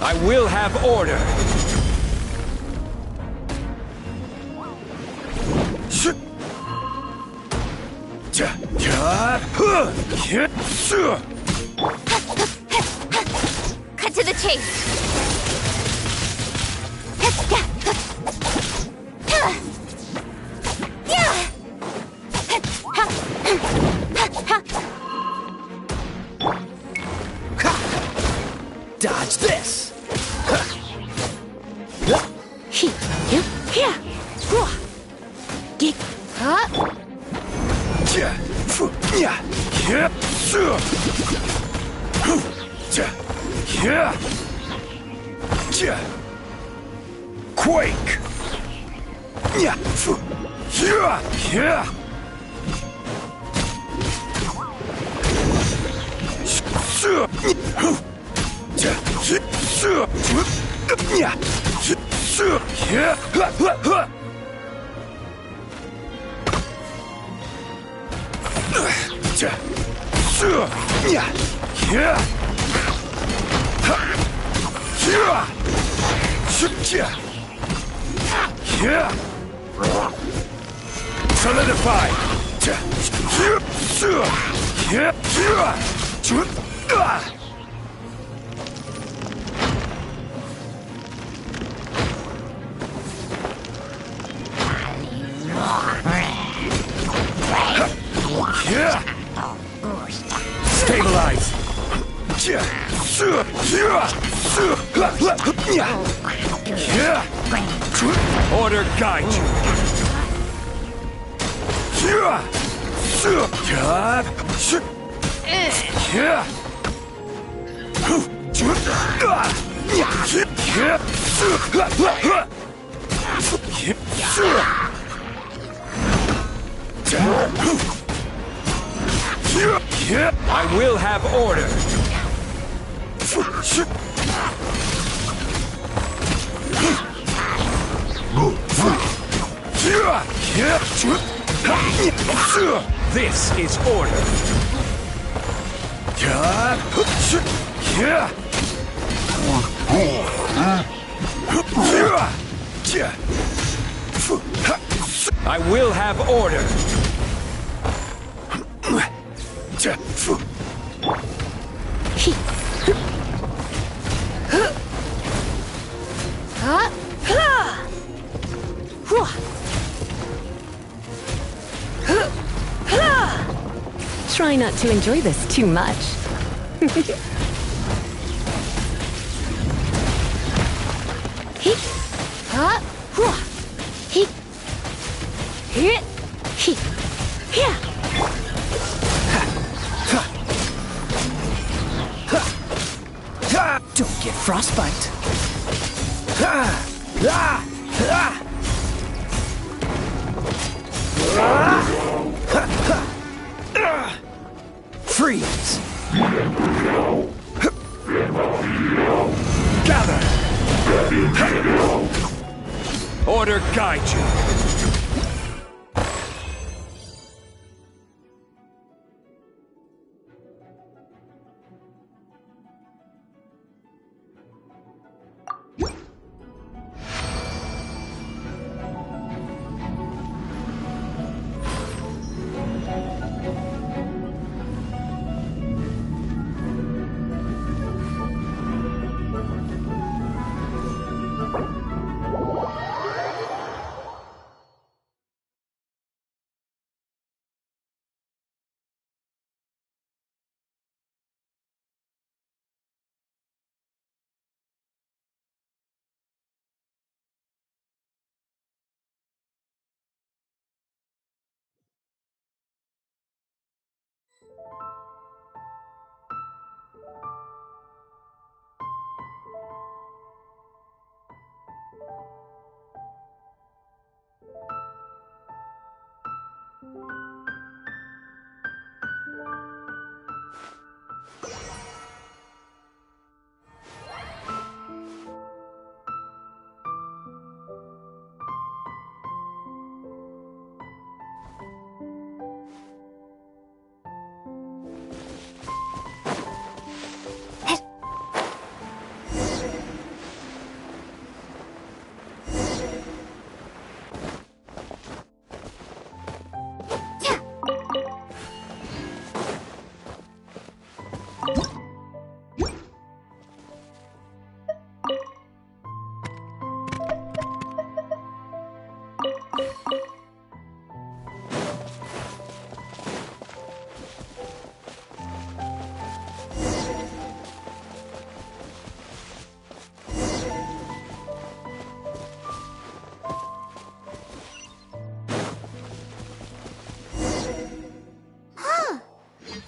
I will have order. Cut to the chase. Dodge this! Quake! Solidify! Stabilize! Order guide you! I will have order. This is order. I will have order. Try not to enjoy this too much. Don't get frostbite. Freeze! Gather! Order guide you!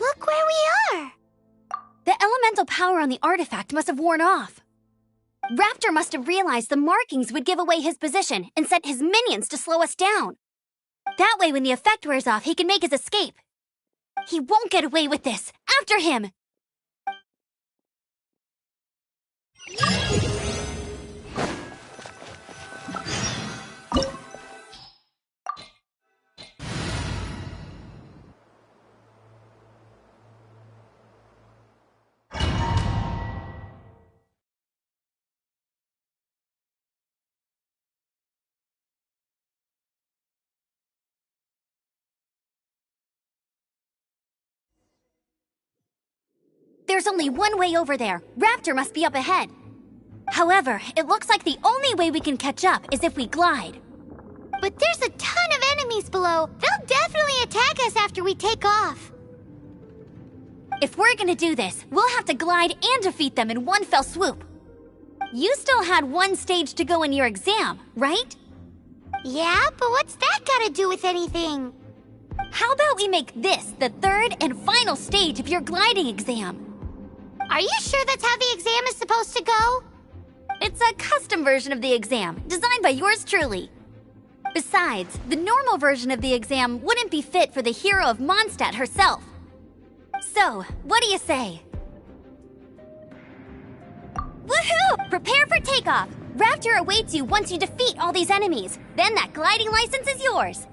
Look where we are! The elemental power on the artifact must have worn off. Raptor must have realized the markings would give away his position and sent his minions to slow us down. That way, when the effect wears off, he can make his escape. He won't get away with this! After him! There's only one way over there. Raptor must be up ahead. However, it looks like the only way we can catch up is if we glide. But there's a ton of enemies below. They'll definitely attack us after we take off. If we're gonna do this, we'll have to glide and defeat them in one fell swoop. You still had one stage to go in your exam, right? Yeah, but what's that gotta do with anything? How about we make this the third and final stage of your gliding exam? Are you sure that's how the exam is supposed to go? It's a custom version of the exam, designed by yours truly. Besides, the normal version of the exam wouldn't be fit for the hero of Mondstadt herself. So, what do you say? Woohoo! Prepare for takeoff! Raptor awaits you once you defeat all these enemies. Then that gliding license is yours.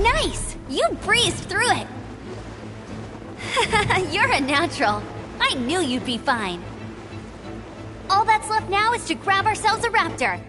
Nice! You breezed through it! You're a natural. I knew you'd be fine. All that's left now is to grab ourselves a raptor.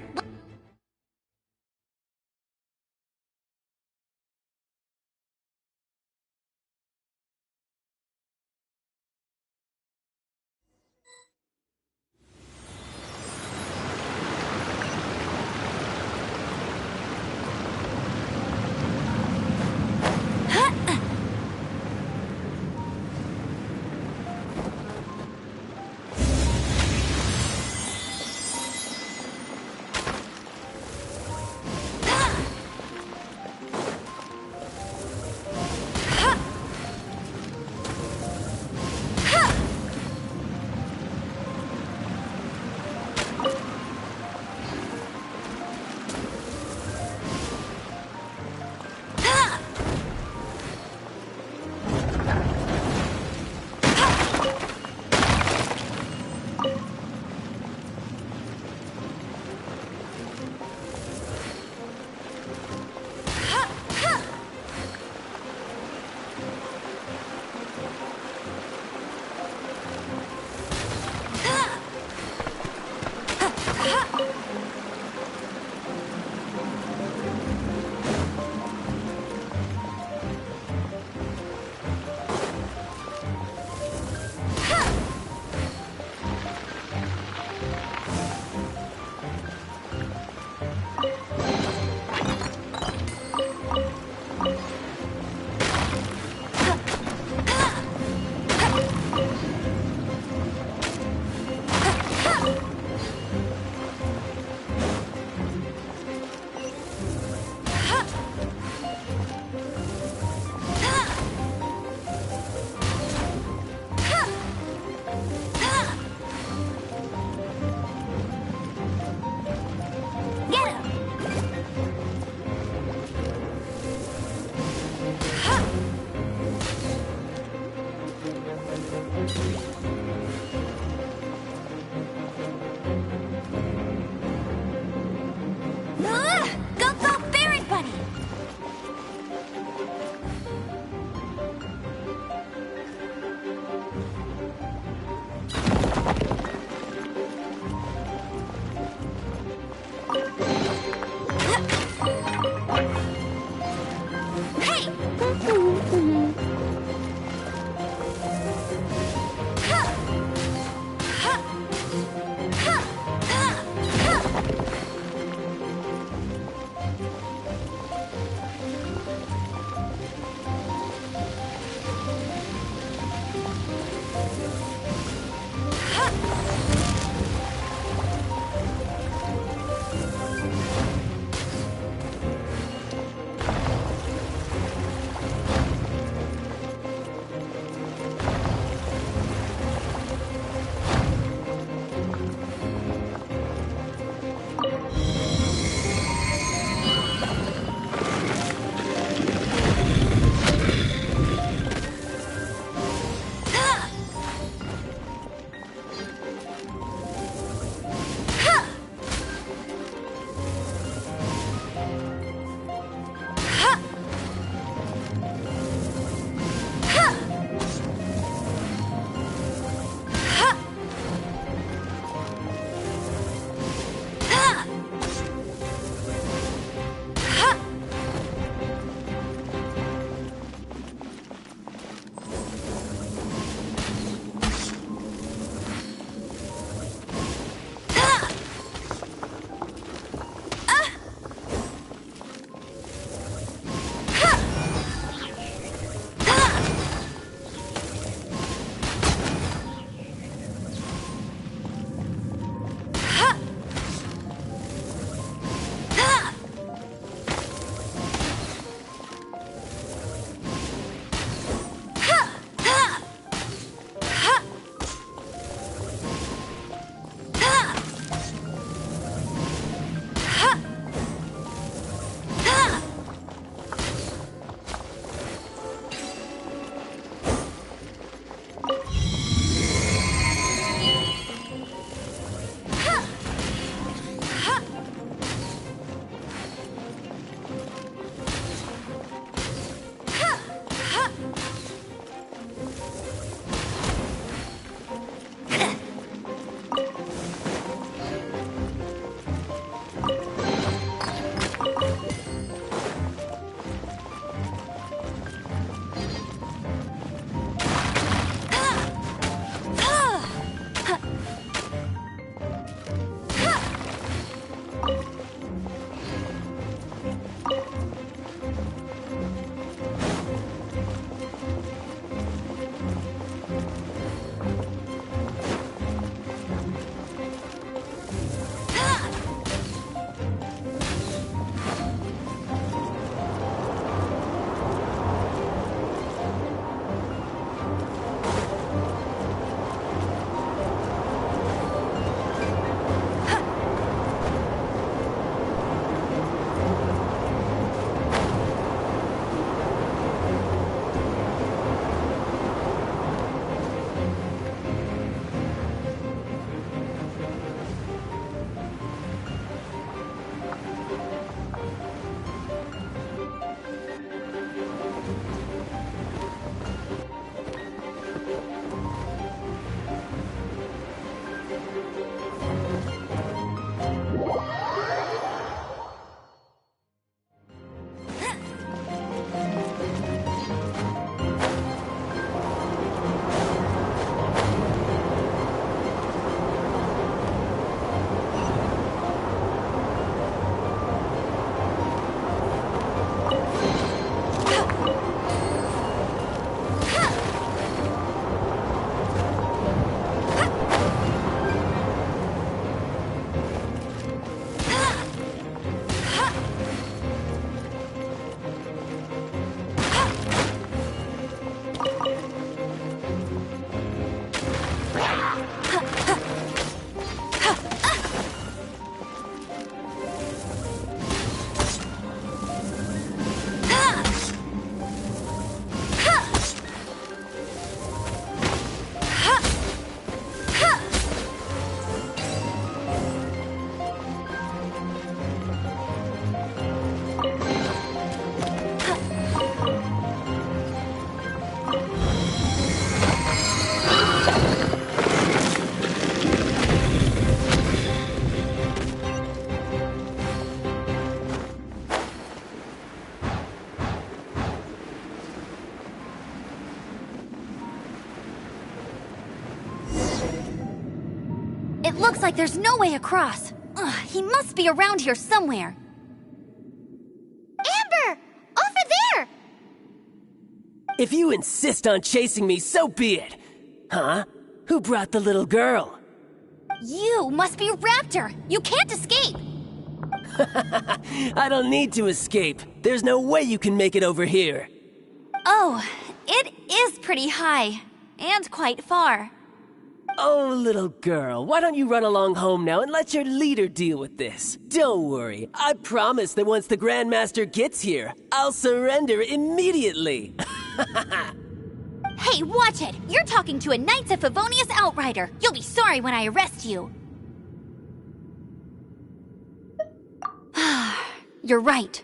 It looks like there's no way across. Ugh, he must be around here somewhere. Amber! Over there! If you insist on chasing me, so be it. Huh? Who brought the little girl? You must be Raptor! You can't escape! I don't need to escape. There's no way you can make it over here. Oh, it is pretty high. And quite far. Oh, little girl, why don't you run along home now and let your leader deal with this? Don't worry, I promise that once the Grandmaster gets here, I'll surrender immediately. Hey, watch it! You're talking to a Knights of Favonius outrider! You'll be sorry when I arrest you! You're right.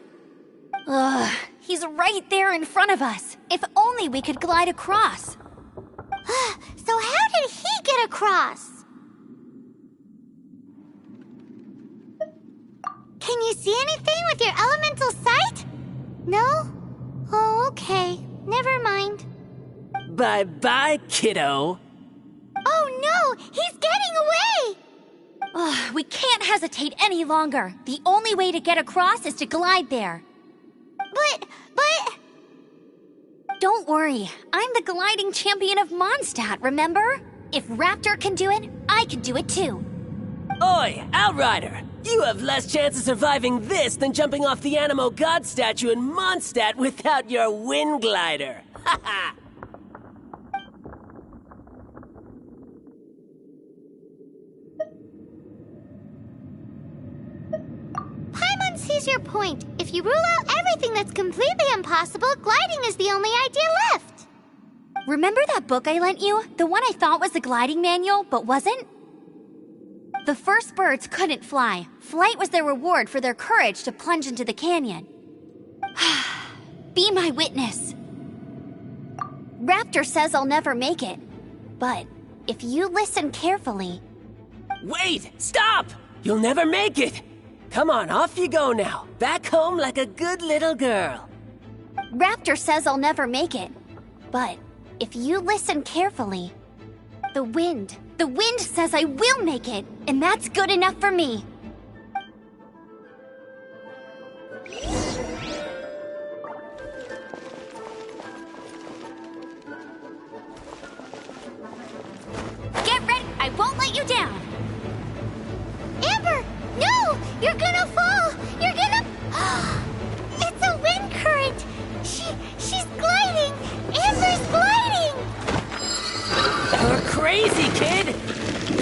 Ugh, he's right there in front of us. If only we could glide across. So how did he get across? Can you see anything with your elemental sight? No? Oh, okay. Never mind. Bye-bye, kiddo. Oh no! He's getting away! Ugh, we can't hesitate any longer. The only way to get across is to glide there. But... Don't worry. I'm the gliding champion of Mondstadt, remember? If Raptor can do it, I can do it too. Oi, Outrider! You have less chance of surviving this than jumping off the Animo God statue in Mondstadt without your wind glider. Ha ha! Paimon sees your point. If you rule out everything that's completely impossible, gliding is the only idea left. Remember that book I lent you? The one I thought was the gliding manual, but wasn't? The first birds couldn't fly. Flight was their reward for their courage to plunge into the canyon. Be my witness. Raptor says I'll never make it. But if you listen carefully... Wait! Stop! You'll never make it! Come on, off you go now. Back home like a good little girl. Raptor says I'll never make it. But if you listen carefully... The wind says I will make it, and that's good enough for me. Get ready, I won't let you down. Amber, no! You're gonna fall! You're gonna... It's a wind current! She's gliding! Amber's gliding! You're crazy, kid!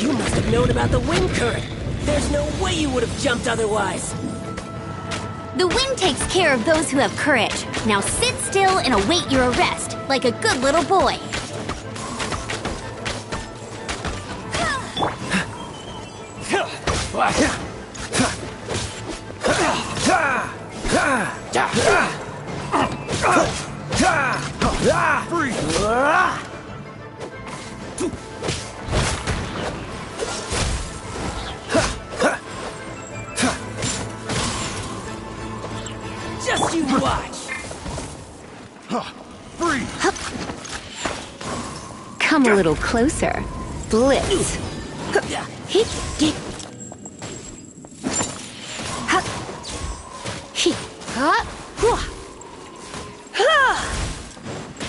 You must have known about the wind current. There's no way you would have jumped otherwise. The wind takes care of those who have courage. Now sit still and await your arrest, like a good little boy. Just you watch. Free! Come a little closer. Blitz. Hit. Get. Hup. Hit. Hup.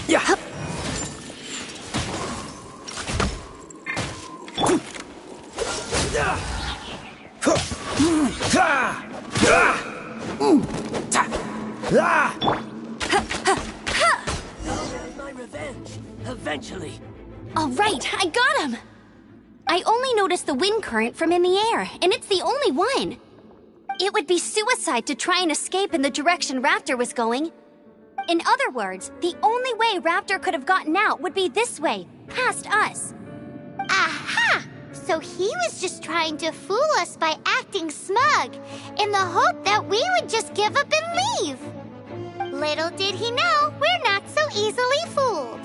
Yeah. Hup. My revenge. Eventually. All right, I got him! I only noticed the wind current from in the air, and it's the only one. It would be suicide to try and escape in the direction Raptor was going. In other words, the only way Raptor could have gotten out would be this way, past us. Aha! So he was just trying to fool us by acting smug, in the hope that we would just give up and leave. Little did he know, we're not so easily fooled.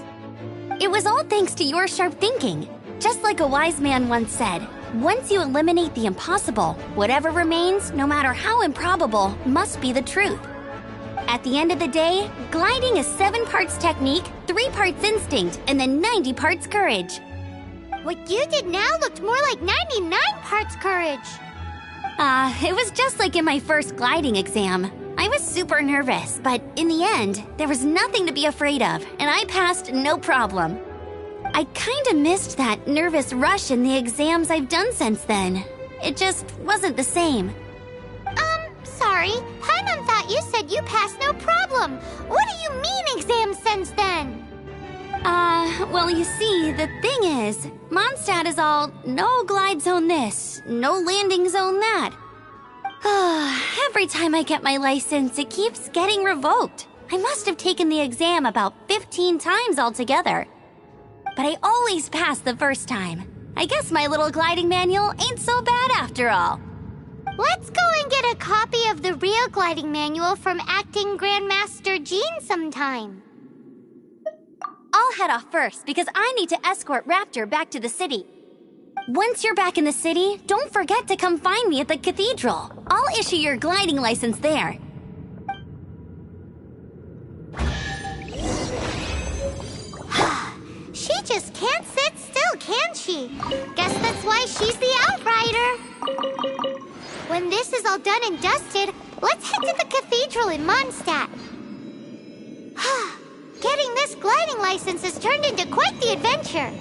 was all thanks to your sharp thinking. Just like a wise man once said, once you eliminate the impossible, whatever remains, no matter how improbable, must be the truth. At the end of the day, gliding is 7 parts technique, 3 parts instinct, and then 90 parts courage. What you did now looked more like 99 parts courage. It was just like in my first gliding exam. I was super nervous, but in the end, there was nothing to be afraid of, and I passed no problem. I kinda missed that nervous rush in the exams I've done since then. It just wasn't the same. Sorry. Paimon thought you said you passed no problem. What do you mean exams since then? Well, you see, the thing is, Mondstadt is all no glide zone this, no landing zone that. Every time I get my license, it keeps getting revoked. I must have taken the exam about 15 times altogether. But I always pass the first time. I guess my little gliding manual ain't so bad after all. Let's go and get a copy of the real gliding manual from Acting Grandmaster Jean sometime. I'll head off first because I need to escort Raptor back to the city. Once you're back in the city, don't forget to come find me at the cathedral. I'll issue your gliding license there. She just can't sit still, can she? Guess that's why she's the Outrider. When this is all done and dusted, let's head to the cathedral in Mondstadt. Getting this gliding license has turned into quite the adventure.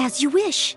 As you wish.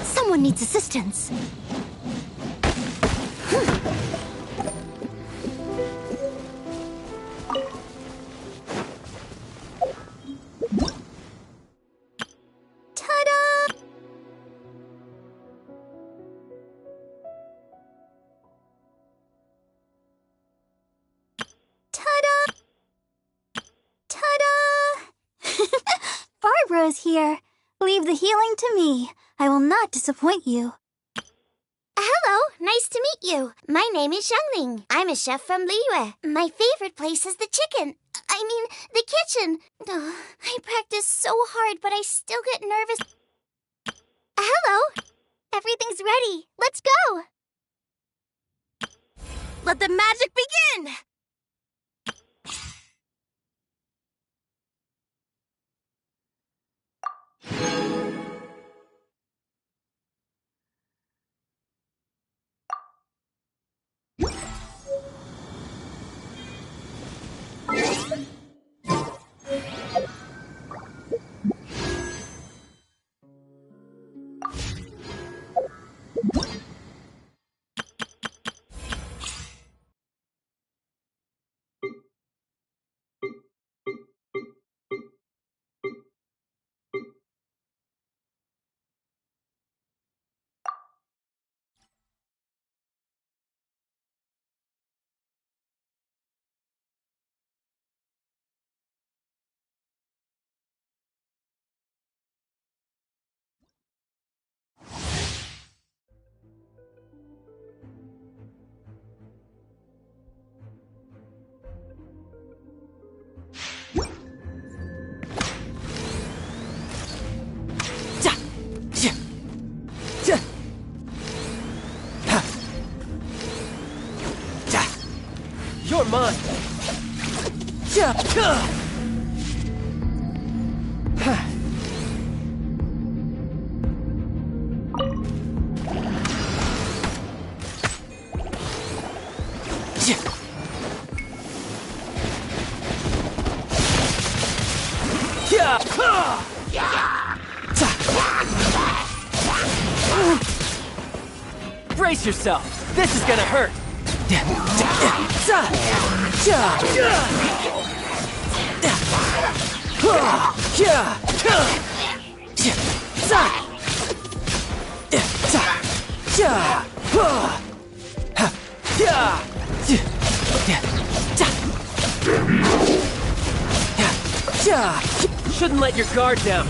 Someone needs assistance. Ta-da! Ta-da! Ta-da! Barbara's here. Leave the healing to me. I will not disappoint you. Hello, nice to meet you. My name is Xiangling. I'm a chef from Liyue. My favorite place is the the kitchen. Oh, I practice so hard, but I still get nervous. Hello, everything's ready. Let's go. Let the magic begin! You're mine! Brace yourself! This is gonna hurt! Shouldn't let your guard down.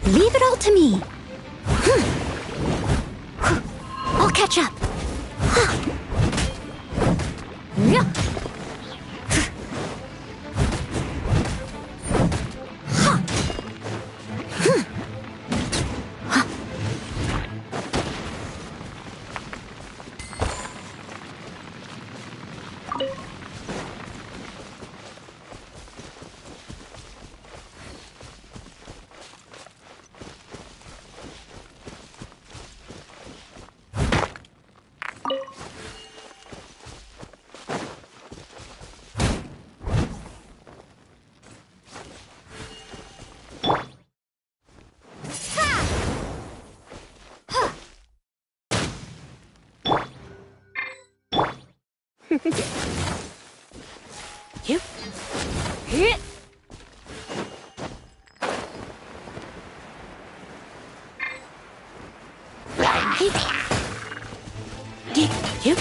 Leave it all to me. I'll catch up. You? Hit! You?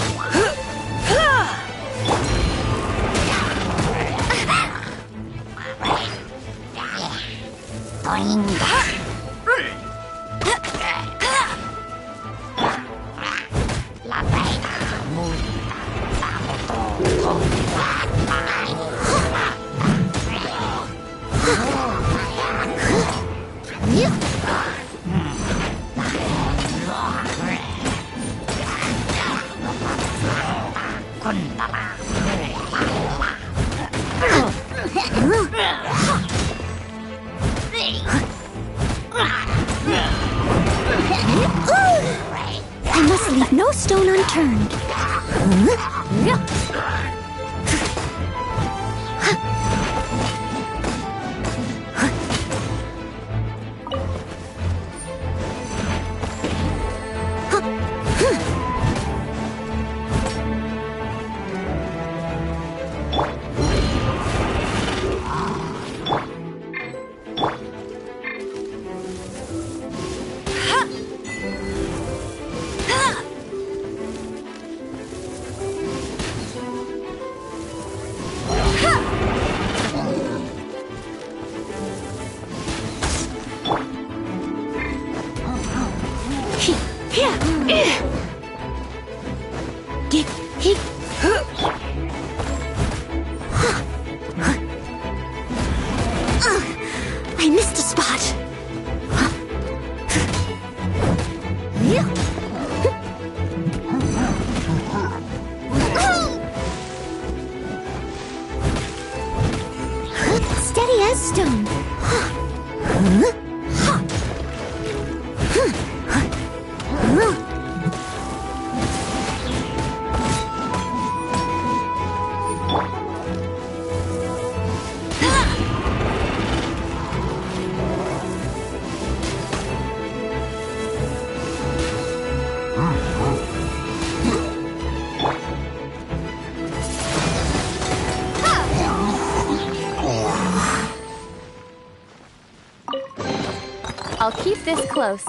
I must leave no stone unturned. I missed a spot. Steady as stone. I'll keep this close.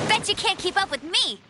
Bet you can't keep up with me!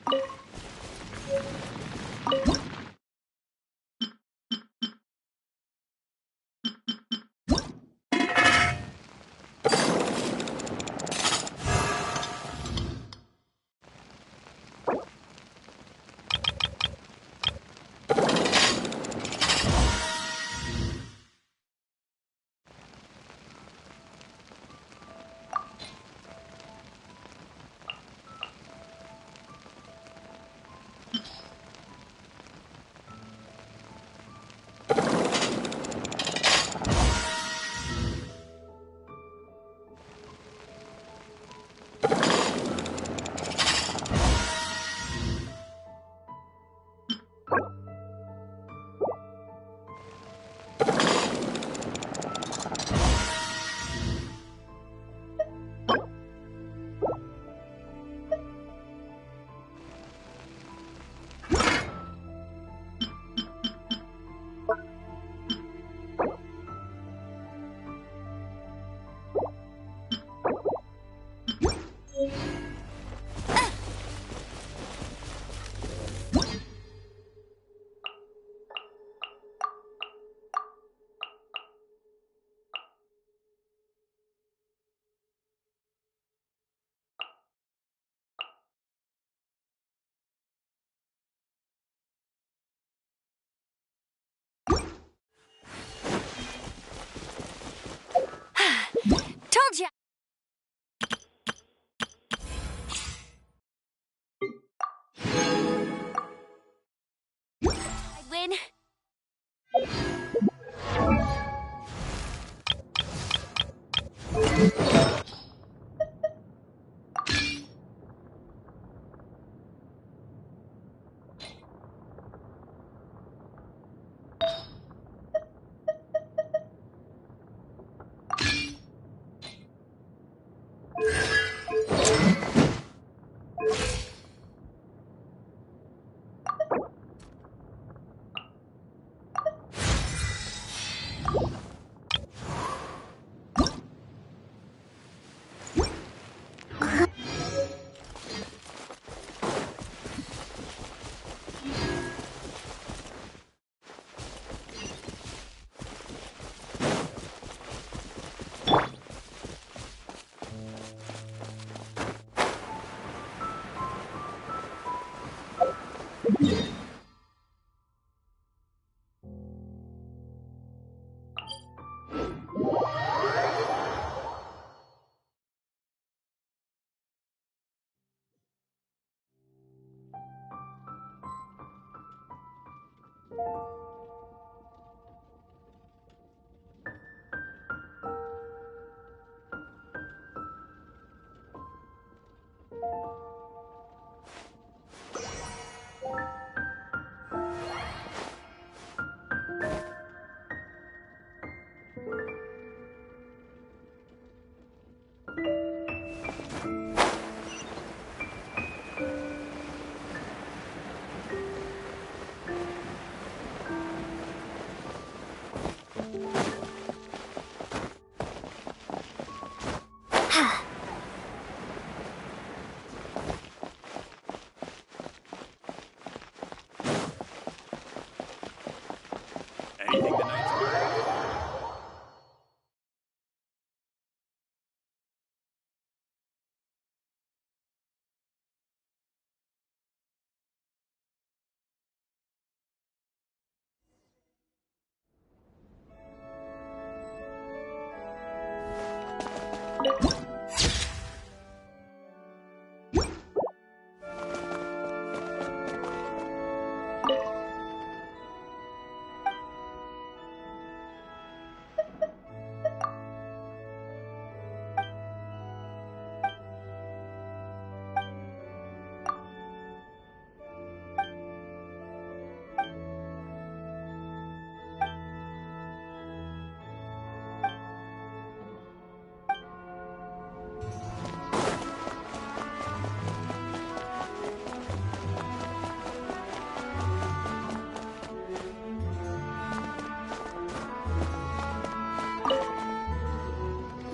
Anything the Knights order?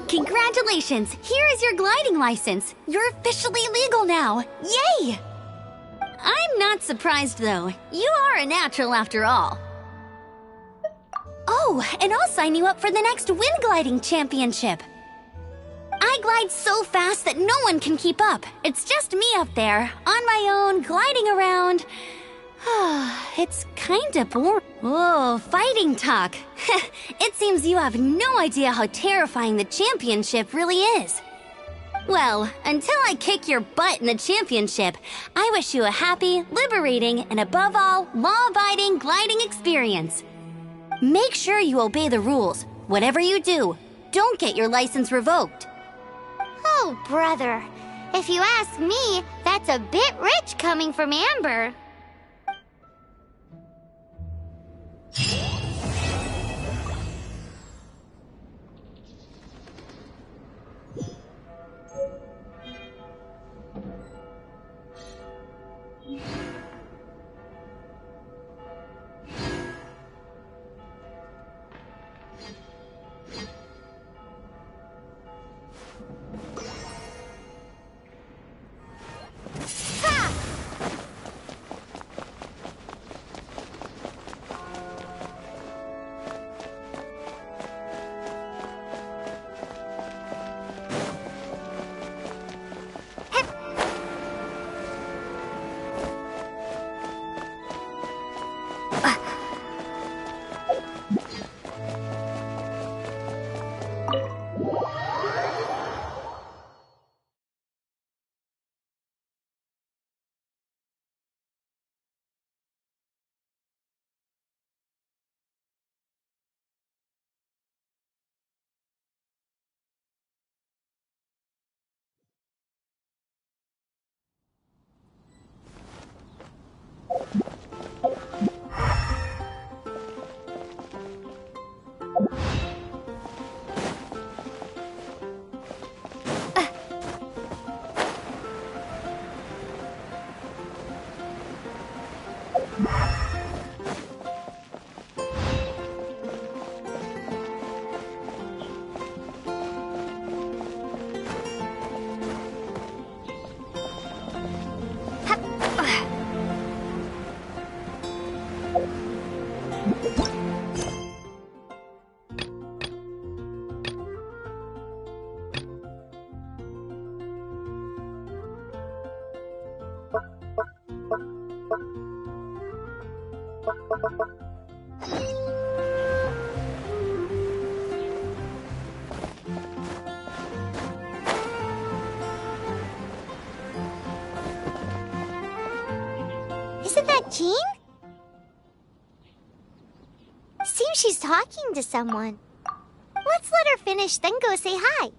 Congratulations! Here is your gliding license. You're officially legal now. Yay! I'm not surprised, though. You are a natural after all. Oh, and I'll sign you up for the next wind gliding championship. I glide so fast that no one can keep up. It's just me up there, on my own, gliding around. It's kinda boring. Whoa, fighting talk. It seems you have no idea how terrifying the championship really is. Well, until I kick your butt in the championship, I wish you a happy, liberating, and above all, law-abiding gliding experience. Make sure you obey the rules. Whatever you do, don't get your license revoked. Oh, brother. If you ask me, that's a bit rich coming from Amber. Isn't that Jean? Seems she's talking to someone. Let's let her finish, then go say hi.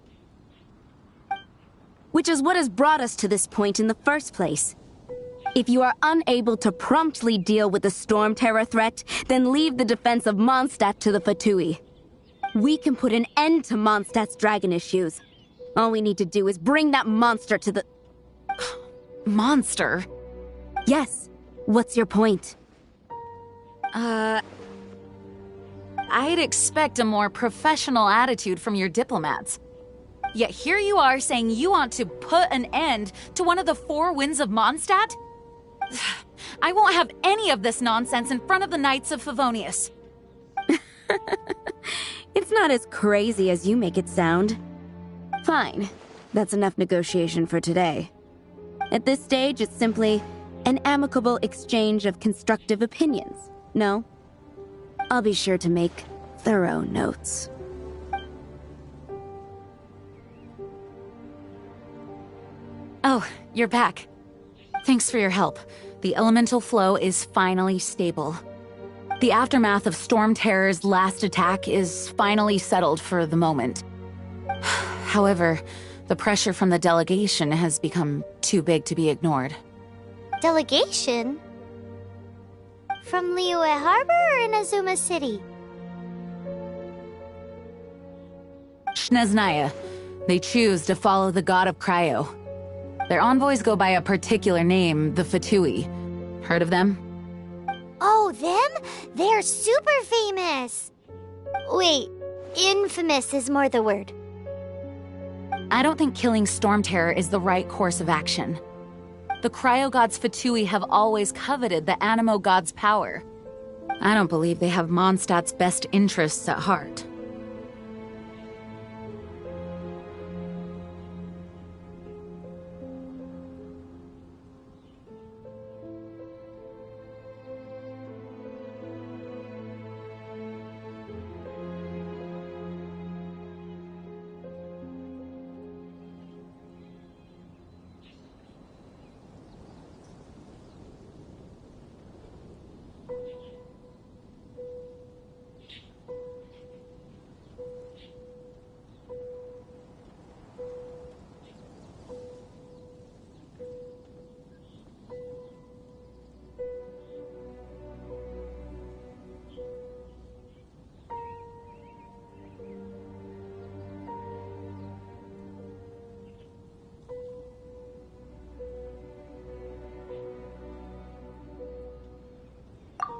Which is what has brought us to this point in the first place. If you are unable to promptly deal with the Storm Terror threat, then leave the defense of Mondstadt to the Fatui. We can put an end to Mondstadt's dragon issues. All we need to do is bring that monster to the... Monster? Yes. What's your point? I'd expect a more professional attitude from your diplomats. Yet here you are saying you want to put an end to one of the four winds of Mondstadt? I won't have any of this nonsense in front of the Knights of Favonius. It's not as crazy as you make it sound. Fine. That's enough negotiation for today. At this stage, it's simply an amicable exchange of constructive opinions. No? I'll be sure to make thorough notes. Oh, you're back. Thanks for your help. The elemental flow is finally stable. The aftermath of Storm Terror's last attack is finally settled for the moment. However, the pressure from the delegation has become too big to be ignored. Delegation? From Liyue Harbor or Inazuma City? Snezhnaya. They choose to follow the god of Cryo. Their envoys go by a particular name, the Fatui. Heard of them? Oh, them? They're super famous! Wait, infamous is more the word. I don't think killing Storm Terror is the right course of action. The Cryo God's Fatui have always coveted the Animo God's power. I don't believe they have Mondstadt's best interests at heart.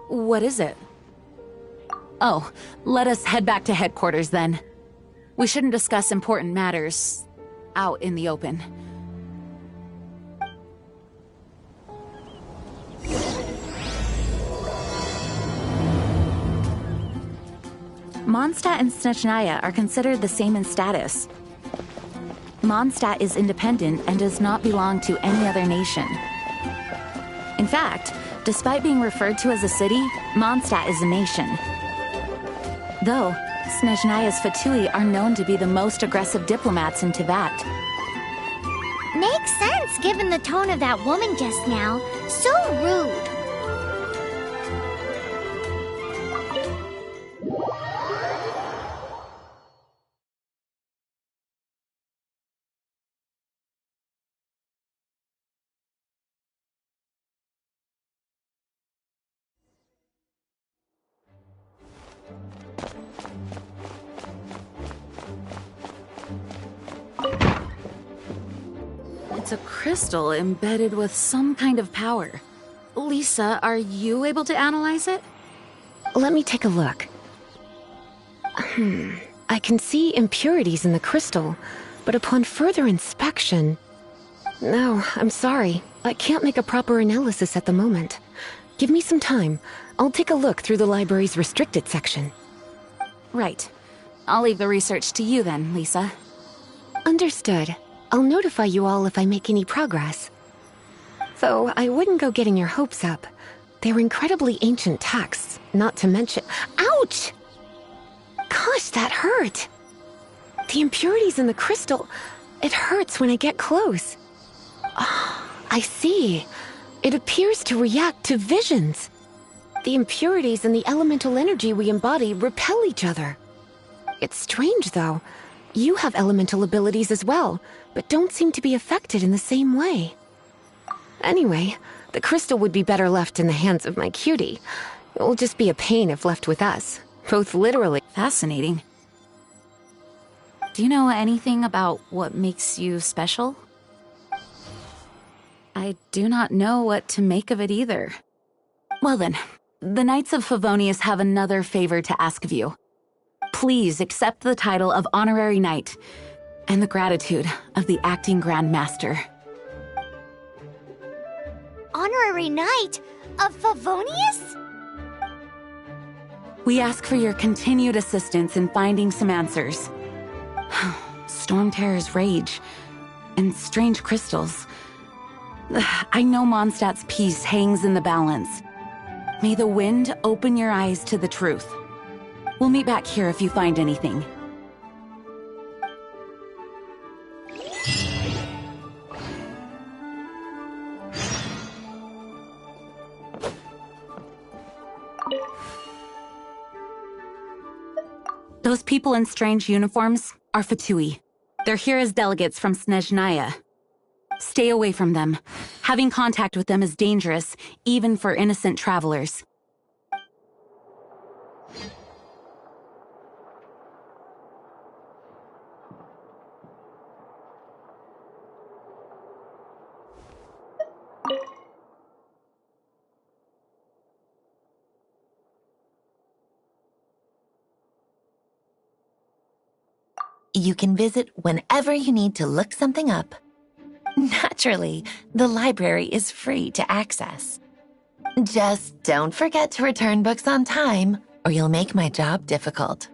What is it? Oh, let us head back to headquarters then. We shouldn't discuss important matters out in the open. Mondstadt and Snezhnaya are considered the same in status. Mondstadt is independent and does not belong to any other nation. In fact, despite being referred to as a city, Mondstadt is a nation. Though, Snezhnaya's Fatui are known to be the most aggressive diplomats in Teyvat. Makes sense given the tone of that woman just now. So rude. It's a crystal embedded with some kind of power. Lisa, are you able to analyze it? Let me take a look. I can see impurities in the crystal, but upon further inspection... No, I'm sorry. I can't make a proper analysis at the moment. Give me some time. I'll take a look through the library's restricted section. Right. I'll leave the research to you then, Lisa. Understood. I'll notify you all if I make any progress. Though I wouldn't go getting your hopes up. They're incredibly ancient texts, not to mention— Ouch! Gosh, that hurt! The impurities in the crystal— it hurts when I get close. Oh, I see. It appears to react to visions. The impurities and the elemental energy we embody repel each other. It's strange, though. You have elemental abilities as well, but don't seem to be affected in the same way. Anyway, the crystal would be better left in the hands of my cutie. It will just be a pain if left with us, both literally— Fascinating. Do you know anything about what makes you special? I do not know what to make of it either. Well then, the Knights of Favonius have another favor to ask of you. Please accept the title of Honorary Knight and the gratitude of the Acting Grand Master. Honorary Knight of Favonius? We ask for your continued assistance in finding some answers. Storm Terror's rage and strange crystals. I know Mondstadt's peace hangs in the balance. May the wind open your eyes to the truth. We'll meet back here if you find anything. Those people in strange uniforms are Fatui. They're here as delegates from Snezhnaya. Stay away from them. Having contact with them is dangerous, even for innocent travelers. You can visit whenever you need to look something up. Naturally, the library is free to access. Just don't forget to return books on time, or you'll make my job difficult.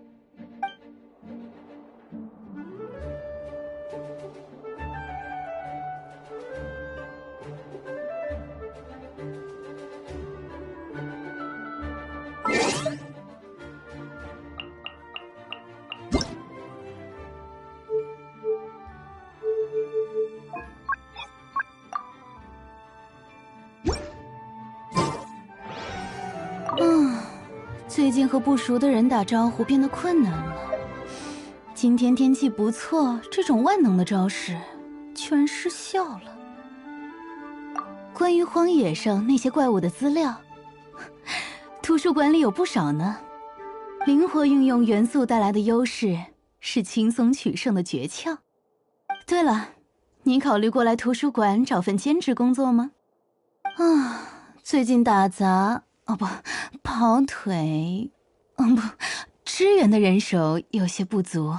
嗯，最近和不熟的人打招呼变得困难了。今天天气不错，这种万能的招式居然失效了。关于荒野上那些怪物的资料，图书馆里有不少呢。灵活运用元素带来的优势，是轻松取胜的诀窍。对了，你考虑过来图书馆找份兼职工作吗？啊，最近打杂，哦不，跑腿，不，支援的人手有些不足。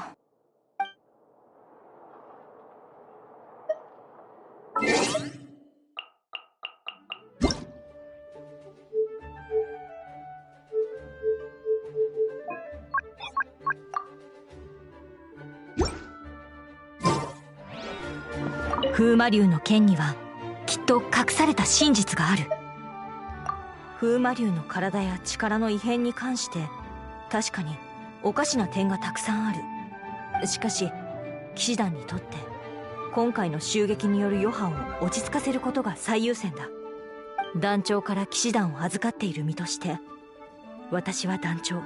風魔竜の剣にはきっと隠された真実がある。風魔竜の体や力の異変に関して確かにおかしな点がたくさんある。しかし騎士団にとって今回の襲撃による余波を落ち着かせることが最優先だ。団長から騎士団を預かっている身として私は団長、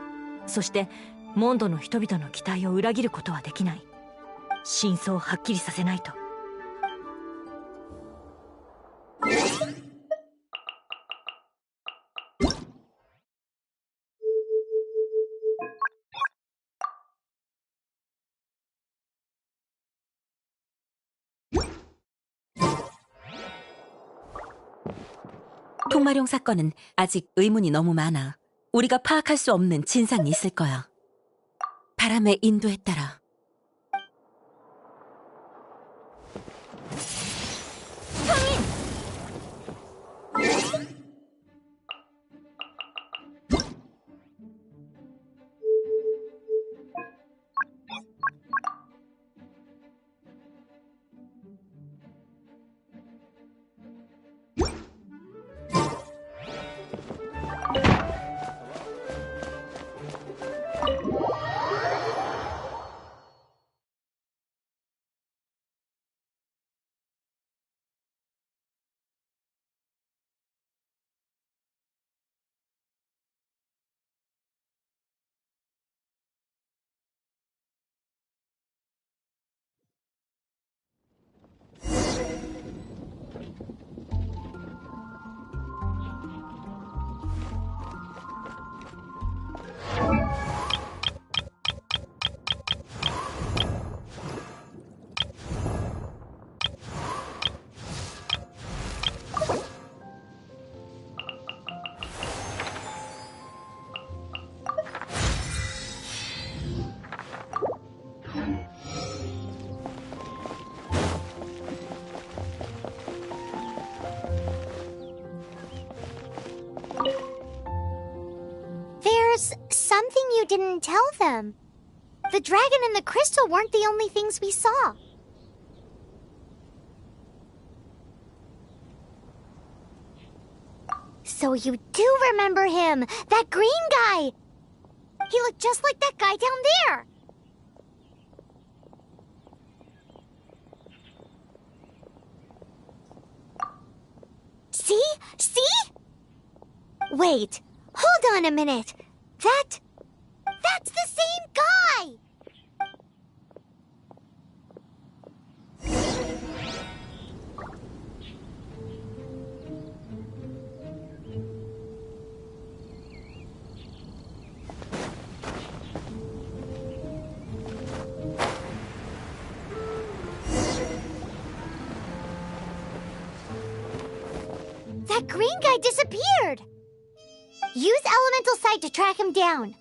そしてモンドの人々の期待を裏切ることはできない。真相をはっきりさせないと。통마룡 사건은 아직 의문이 너무 많아. 우리가 파악할 수 없는 진상이 있을 거야. 바람의 인도에 따라. you didn't tell them? The dragon and the crystal weren't the only things we saw. So you do remember him! That green guy! He looked just like that guy down there! See? See? Wait, hold on a minute. That's the same guy! That green guy disappeared! Use elemental sight to track him down.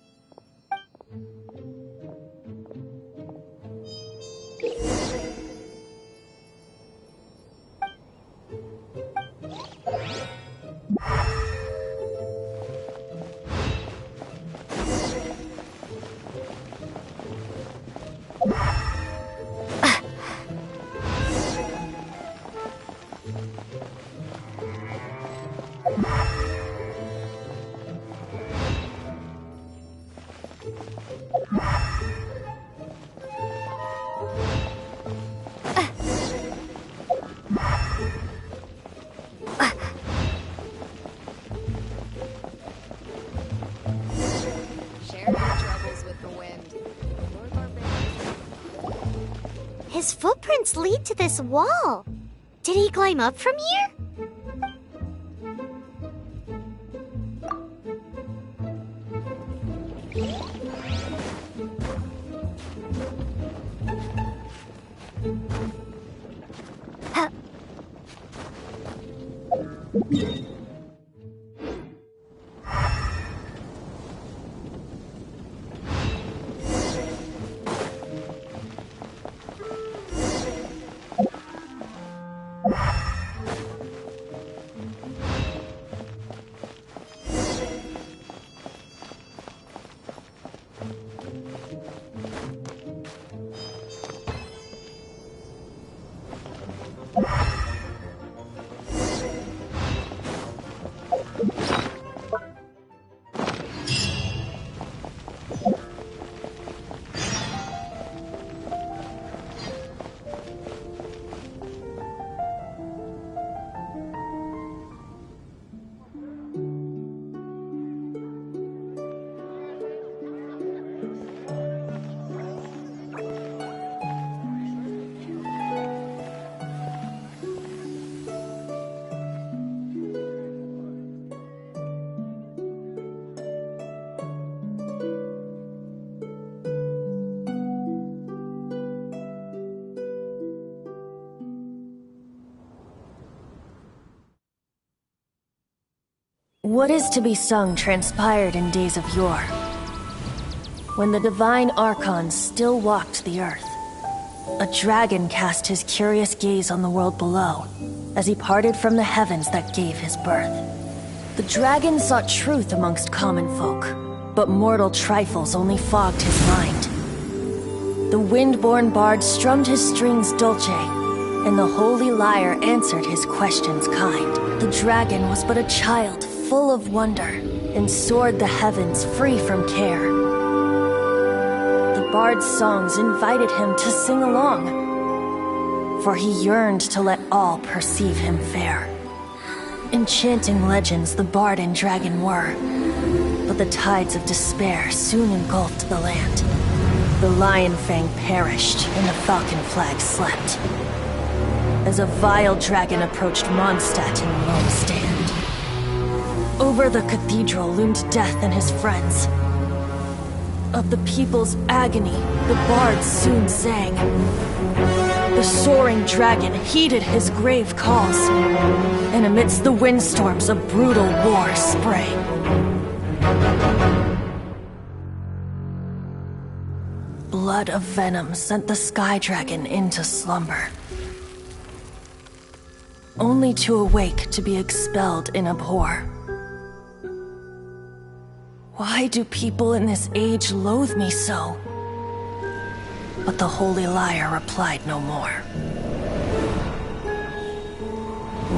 His footprints lead to this wall. Did he climb up from here? What is to be sung transpired in days of yore, when the divine archons still walked the earth. A dragon cast his curious gaze on the world below, as he parted from the heavens that gave his birth. The dragon sought truth amongst common folk, but mortal trifles only fogged his mind. The wind-born bard strummed his strings dulce, and the holy lyre answered his questions kind. The dragon was but a child, full of wonder, and soared the heavens free from care. The bard's songs invited him to sing along, for he yearned to let all perceive him fair. Enchanting legends the bard and dragon were, but the tides of despair soon engulfed the land. The lion fang perished, and the falcon flag slept, as a vile dragon approached Mondstadt in lone stand. Over the cathedral loomed death and his friends. Of the people's agony, the bards soon sang. The soaring dragon heeded his grave calls, and amidst the windstorms a brutal war sprang. Blood of venom sent the sky dragon into slumber, only to awake to be expelled in abhor. Why do people in this age loathe me so? But the Holy Liar replied no more.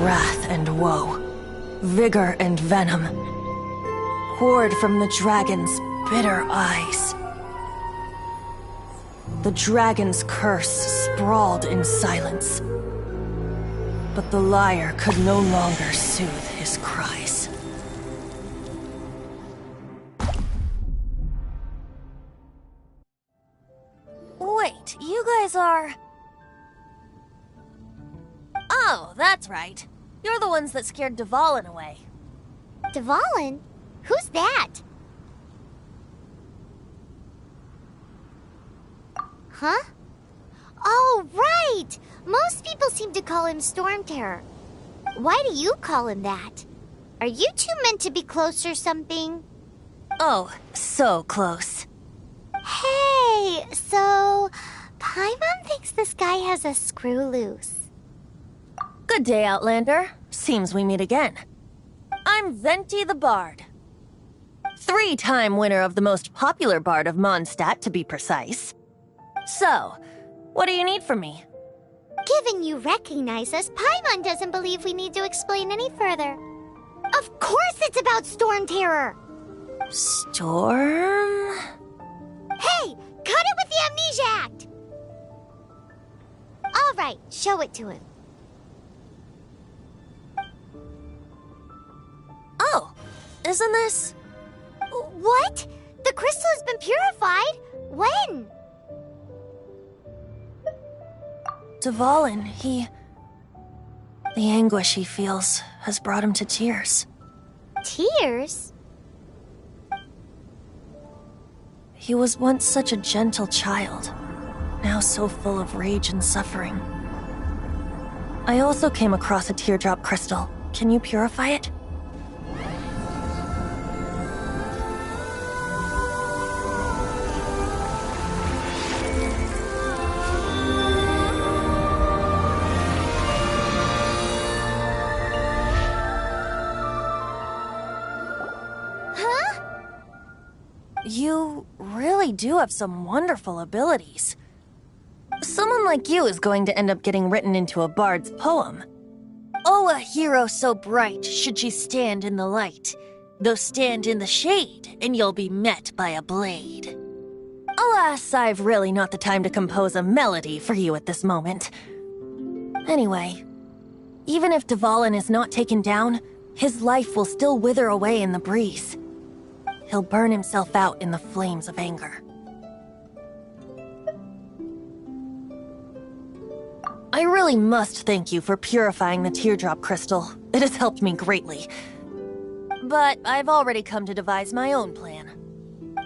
Wrath and woe, vigor and venom, poured from the dragon's bitter eyes. The dragon's curse sprawled in silence, but the liar could no longer soothe his cries. Wait, you guys are... Oh, that's right. You're the ones that scared Dvalin away. Dvalin? Who's that? Huh? Oh, right! Most people seem to call him Storm Terror. Why do you call him that? Are you two meant to be close or something? Oh, so close. Hey, so... Paimon thinks this guy has a screw loose. Good day, Outlander. Seems we meet again. I'm Venti the Bard. 3-time winner of the most popular bard of Mondstadt, to be precise. So, what do you need from me? Given you recognize us, Paimon doesn't believe we need to explain any further. Of course it's about Storm Terror! Storm? Hey! Cut it with the Amnesia Act! Alright, show it to him. Oh, isn't this... What? The crystal has been purified? When? Dvalin, the anguish he feels has brought him to tears. Tears? He was once such a gentle child, now so full of rage and suffering. I also came across a teardrop crystal. Can you purify it? You really do have some wonderful abilities. Someone like you is going to end up getting written into a bard's poem. Oh, a hero so bright should she stand in the light, though stand in the shade, and you'll be met by a blade. Alas, I've really not the time to compose a melody for you at this moment. Anyway, even if Dvalin is not taken down, his life will still wither away in the breeze. He'll burn himself out in the flames of anger. I really must thank you for purifying the teardrop crystal. It has helped me greatly. But I've already come to devise my own plan.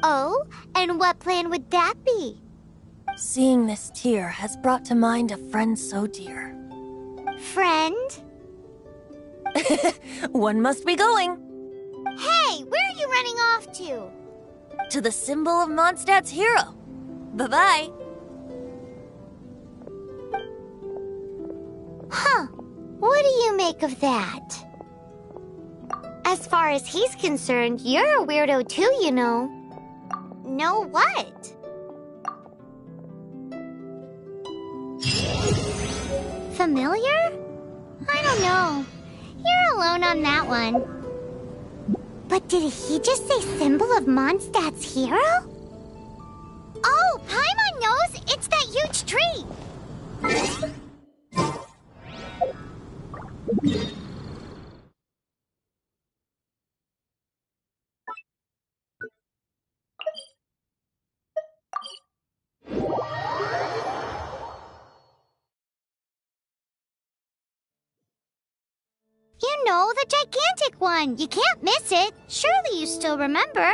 Oh, and what plan would that be? Seeing this tear has brought to mind a friend so dear. Friend? One must be going. Hey, where are you running off to? To the symbol of Mondstadt's hero. Bye-bye. Huh. What do you make of that? As far as he's concerned, you're a weirdo too, you know. Know what? Familiar? I don't know. You're alone on that one. But did he just say symbol of Mondstadt's hero? Oh, Paimon knows! It's that huge tree! You know, the gigantic one! You can't miss it! Surely you still remember?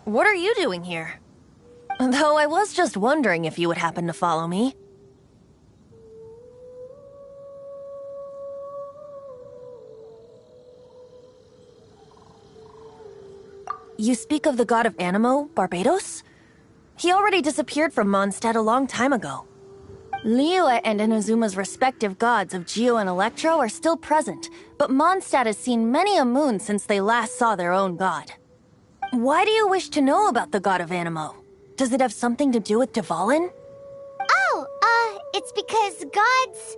what are you doing here? Though I was just wondering if you would happen to follow me. You speak of the god of Animo, Barbados? He already disappeared from Mondstadt a long time ago. Liyue and Inazuma's respective gods of Geo and Electro are still present, but Mondstadt has seen many a moon since they last saw their own god. Why do you wish to know about the god of Animo? Does it have something to do with Dvalin? Oh, it's because gods...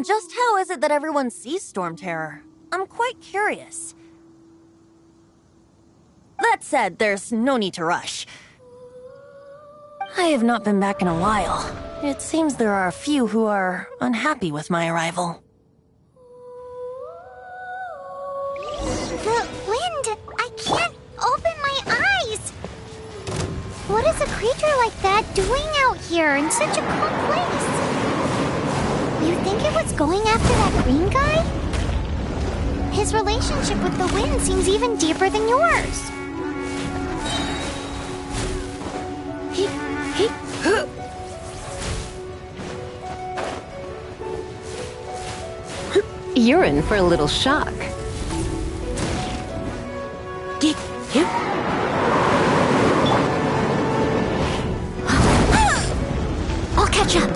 Just how is it that everyone sees Storm Terror? I'm quite curious. That said, there's no need to rush. I have not been back in a while. It seems there are a few who are unhappy with my arrival. The wind! I can't open my eyes! What is a creature like that doing out here in such a cold place? You think it was going after that green guy? His relationship with the wind seems even deeper than yours. You're in for a little shock. I'll catch up.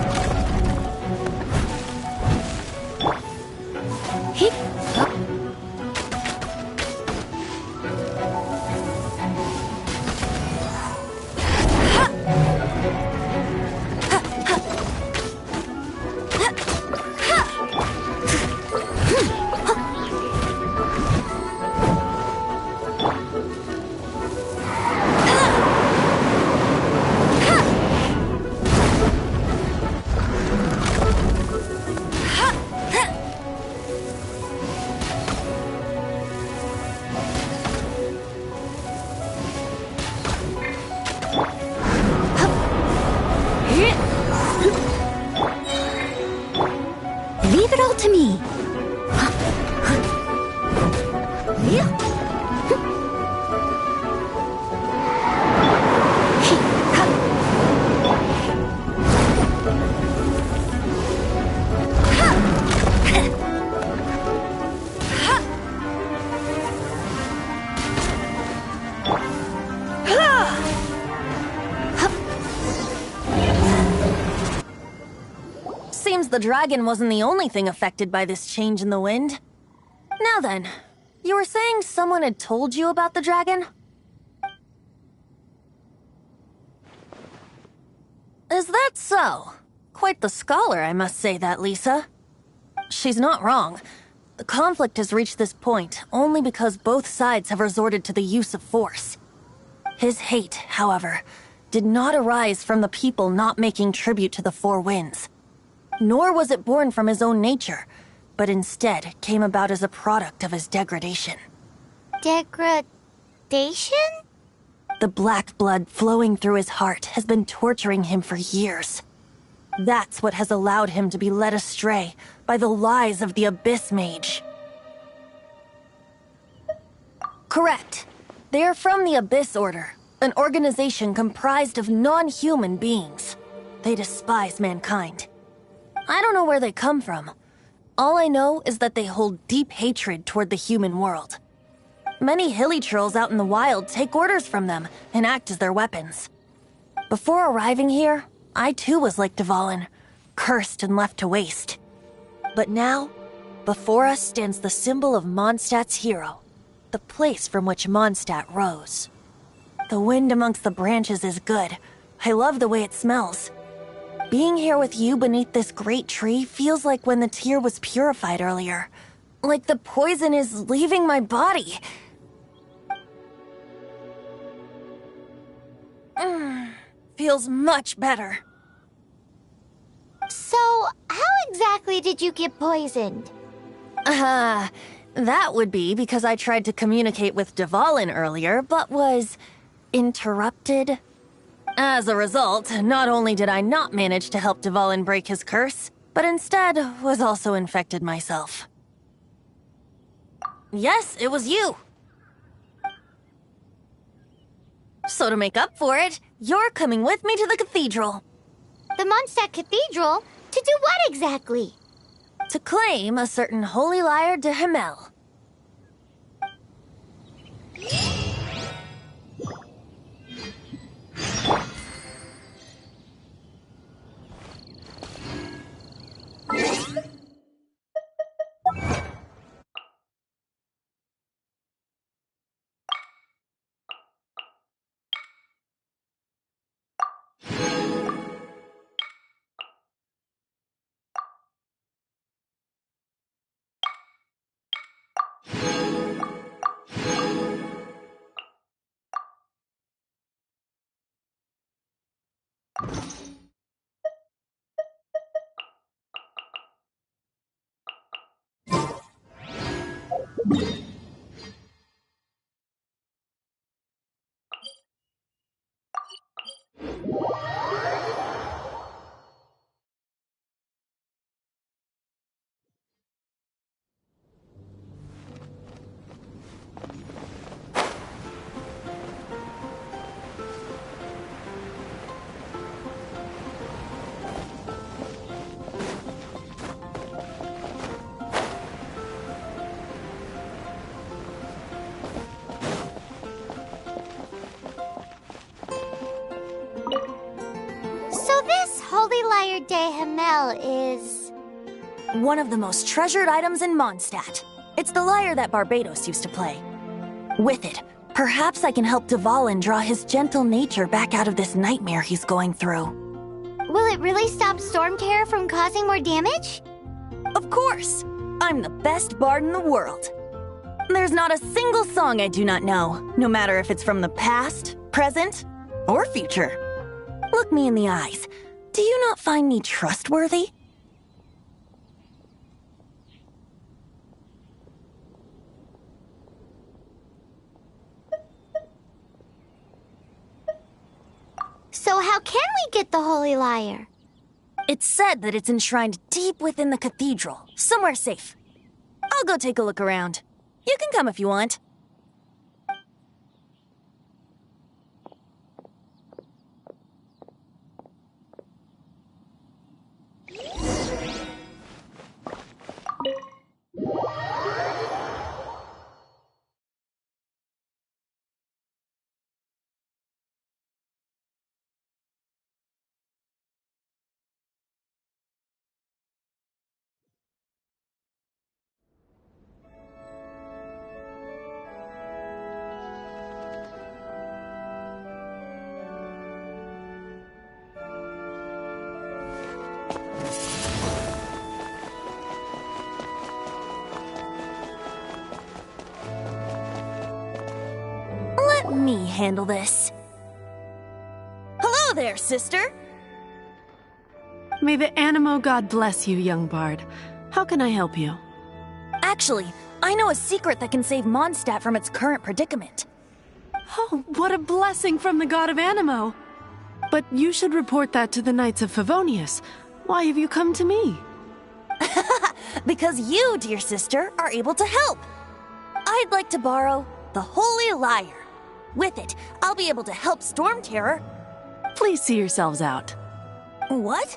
Leave it all to me. Seems the dragon wasn't the only thing affected by this change in the wind. Now then, you were saying someone had told you about the dragon? Is that so? Quite the scholar, I must say that, Lisa. She's not wrong. The conflict has reached this point only because both sides have resorted to the use of force. His hate, however, did not arise from the people not making tribute to the Four Winds. Nor was it born from his own nature, but instead came about as a product of his degradation. Degradation? The black blood flowing through his heart has been torturing him for years. That's what has allowed him to be led astray by the lies of the Abyss Mage. Correct. They are from the Abyss Order, an organization comprised of non-human beings. They despise mankind. I don't know where they come from. All I know is that they hold deep hatred toward the human world. Many hilly trolls out in the wild take orders from them and act as their weapons. Before arriving here, I too was like Dvalin, cursed and left to waste. But now, before us stands the symbol of Mondstadt's hero, the place from which Mondstadt rose. The wind amongst the branches is good. I love the way it smells. Being here with you beneath this great tree feels like when the tear was purified earlier. Like the poison is leaving my body. Feels much better. So, how exactly did you get poisoned? That would be because I tried to communicate with Dvalin earlier, but was interrupted. As a result, not only did I not manage to help Dvalin break his curse, but instead was also infected myself. Yes, it was you. So to make up for it, you're coming with me to the cathedral. The Mondstadt Cathedral? To do what exactly? To claim a certain holy lyre de Himmel. Lyre de Himmel is... one of the most treasured items in Mondstadt. It's the lyre that Barbados used to play. With it, perhaps I can help Dvalin draw his gentle nature back out of this nightmare he's going through. Will it really stop Storm Terror from causing more damage? Of course! I'm the best bard in the world. There's not a single song I do not know, no matter if it's from the past, present, or future. Look me in the eyes. Do you not find me trustworthy? So how can we get the Holy Lyre? It's said that it's enshrined deep within the cathedral, somewhere safe. I'll go take a look around. You can come if you want. Let me handle this. Hello there, sister! May the Animo God bless you, young bard. How can I help you? Actually, I know a secret that can save Mondstadt from its current predicament. Oh, what a blessing from the God of Animo! But you should report that to the Knights of Favonius. Why have you come to me? Because you, dear sister, are able to help. I'd like to borrow the Holy Lyre. With it, I'll be able to help Storm Terror. Please see yourselves out. What?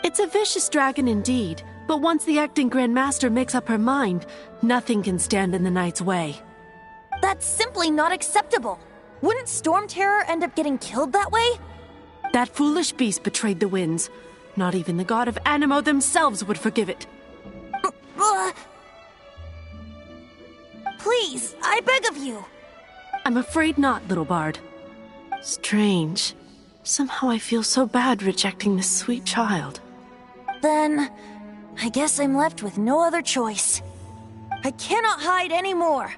It's a vicious dragon indeed, but once the acting Grand Master makes up her mind, nothing can stand in the Knight's way. That's simply not acceptable. Wouldn't Storm Terror end up getting killed that way? That foolish beast betrayed the winds. Not even the God of Animo themselves would forgive it. Please, I beg of you. I'm afraid not, little bard. Strange. Somehow I feel so bad rejecting this sweet child. Then, I guess I'm left with no other choice. I cannot hide anymore.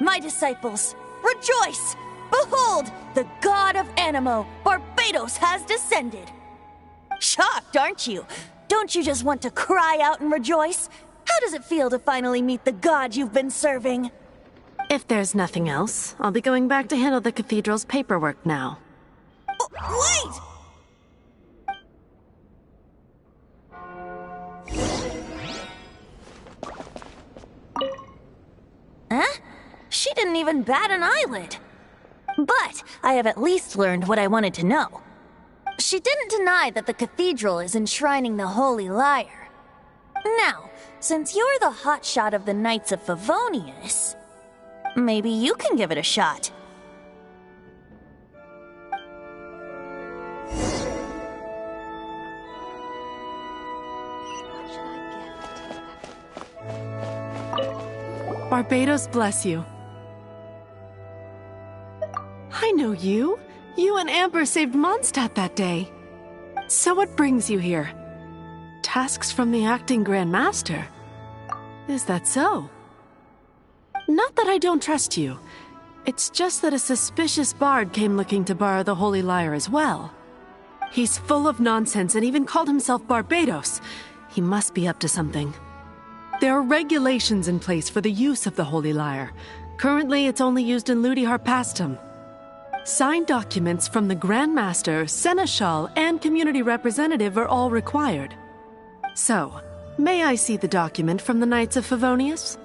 My disciples, rejoice! Behold, the God of Animo, Barbados, has descended. Shocked, aren't you? Don't you just want to cry out and rejoice? How does it feel to finally meet the God you've been serving? If there's nothing else, I'll be going back to handle the cathedral's paperwork now. Wait! Huh? She didn't even bat an eyelid. But I have at least learned what I wanted to know. She didn't deny that the cathedral is enshrining the Holy Lyre. Now, since you're the hotshot of the Knights of Favonius, maybe you can give it a shot. Barbados bless you. I know you. You and Amber saved Mondstadt that day. So what brings you here? Tasks from the acting Grand Master? Is that so? Not that I don't trust you. It's just that a suspicious bard came looking to borrow the Holy Lyre as well. He's full of nonsense and even called himself Barbados. He must be up to something. There are regulations in place for the use of the Holy Lyre. Currently, it's only used in Ludi Harpastum. Signed documents from the Grand Master, Seneschal, and Community Representative are all required. So, may I see the document from the Knights of Favonius?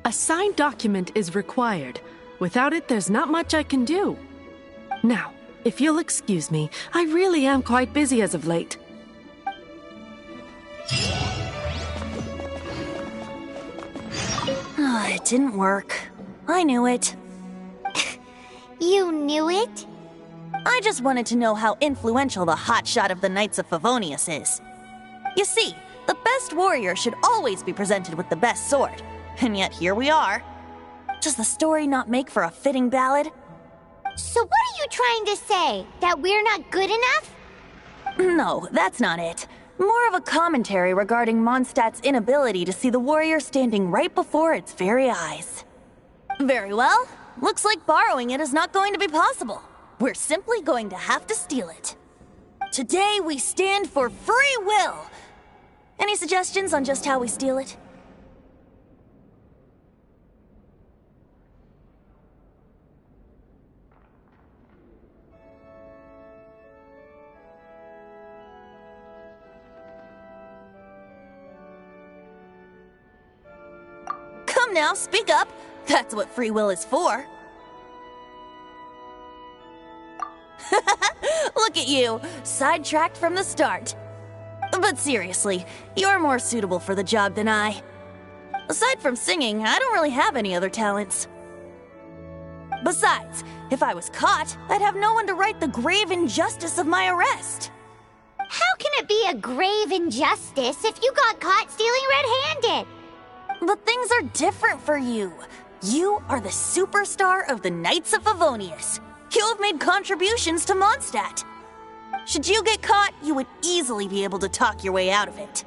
A signed document is required. Without it, there's not much I can do. Now, if you'll excuse me, I really am quite busy as of late. It didn't work. I knew it. You knew it? I just wanted to know how influential the hotshot of the Knights of Favonius is. You see, the best warrior should always be presented with the best sword. And yet here we are. Does the story not make for a fitting ballad? So what are you trying to say? That we're not good enough? No, that's not it. More of a commentary regarding Mondstadt's inability to see the warrior standing right before its very eyes. Very well. Looks like borrowing it is not going to be possible. We're simply going to have to steal it. Today we stand for free will. Any suggestions on just how we steal it? Come now, speak up. That's what free will is for. Look at you, sidetracked from the start. But seriously, you're more suitable for the job than I. Aside from singing, I don't really have any other talents. Besides, if I was caught, I'd have no one to right the grave injustice of my arrest. How can it be a grave injustice if you got caught stealing red-handed? But things are different for you. You are the superstar of the Knights of Favonius. You have made contributions to Mondstadt. Should you get caught, you would easily be able to talk your way out of it.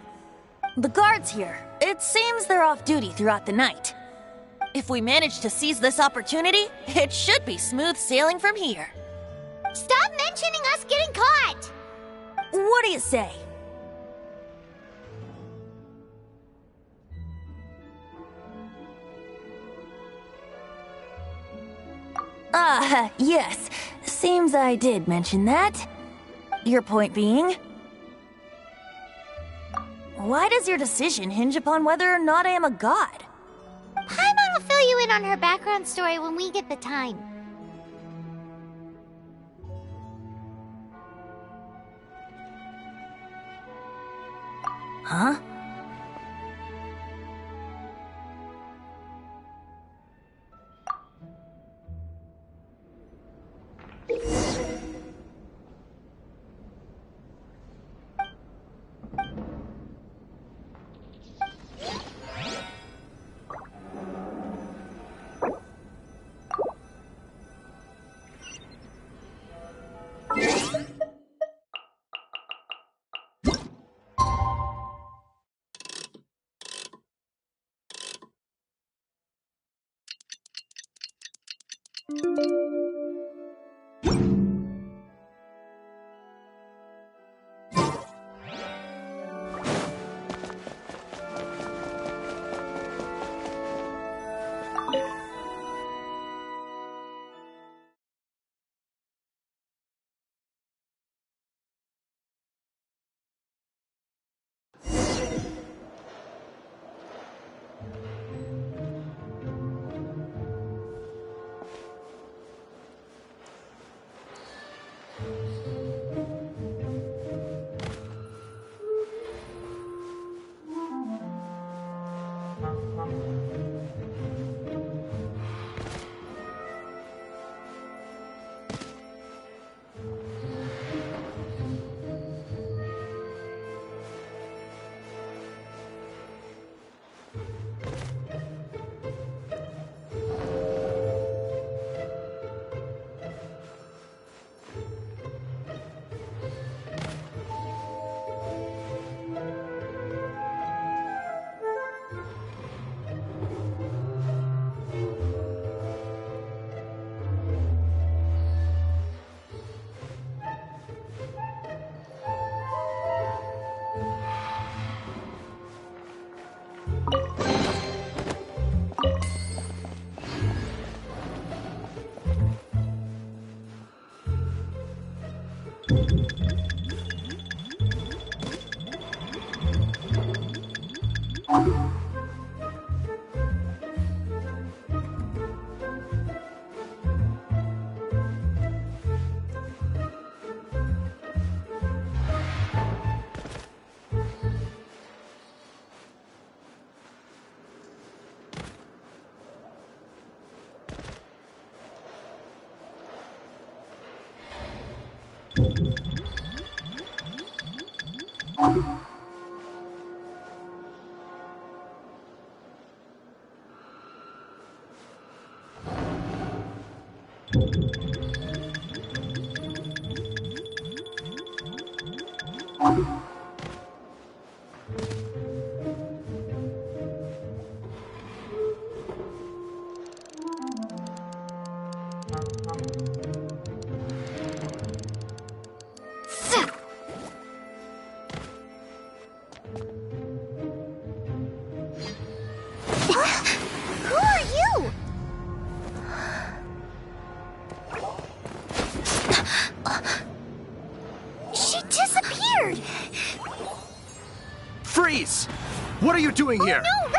The guards here, it seems they're off duty throughout the night. If we manage to seize this opportunity, it should be smooth sailing from here. Stop mentioning us getting caught! What do you say? Yes. Seems I did mention that. Your point being? Why does your decision hinge upon whether or not I am a god? Paimon will fill you in on her background story when we get the time. Huh? Who are you? She disappeared! Freeze! What are you doing here? No, run!